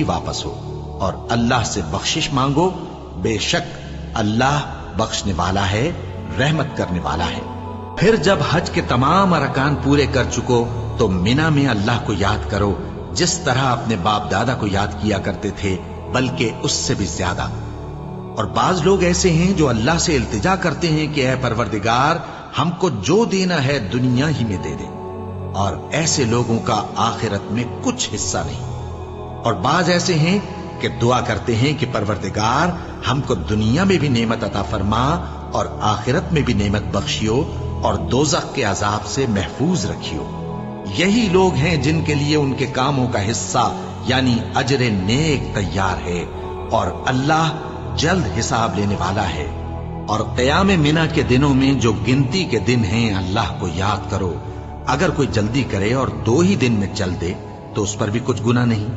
ही वापस हो और अल्लाह से बख्शिश मांगो। बेशक अल्लाह बख्शने वाला है, रहमत करने वाला है। फिर जब हज के तमाम अरकान पूरे कर चुको तो मिना में अल्लाह को याद करो, जिस तरह अपने बाप दादा को याद किया करते थे, बल्कि उससे भी ज्यादा। और बाज लोग ऐसे हैं जो अल्लाह से इल्तिजा करते हैं कि ऐ परवरदिगार, हमको जो देना है दुनिया ही में दे दे, और ऐसे लोगों का आखिरत में कुछ हिस्सा नहीं। और बाज ऐसे हैं कि दुआ करते हैं कि परवरदिगार, हमको दुनिया में भी नेमत अता फरमा और आखिरत में भी नेमत बख्शियो और दोज़ख के अजाब से महफूज रखियो। यही लोग हैं जिनके लिए उनके कामों का हिस्सा यानी अजरे नेक तैयार है, और अल्लाह जल्द हिसाब लेने वाला है। और क़याम मिना के दिनों में जो गिनती के दिन हैं, अल्लाह को याद करो। अगर कोई जल्दी करे और 2 ही दिन में चल दे तो उस पर भी कुछ गुनाह नहीं।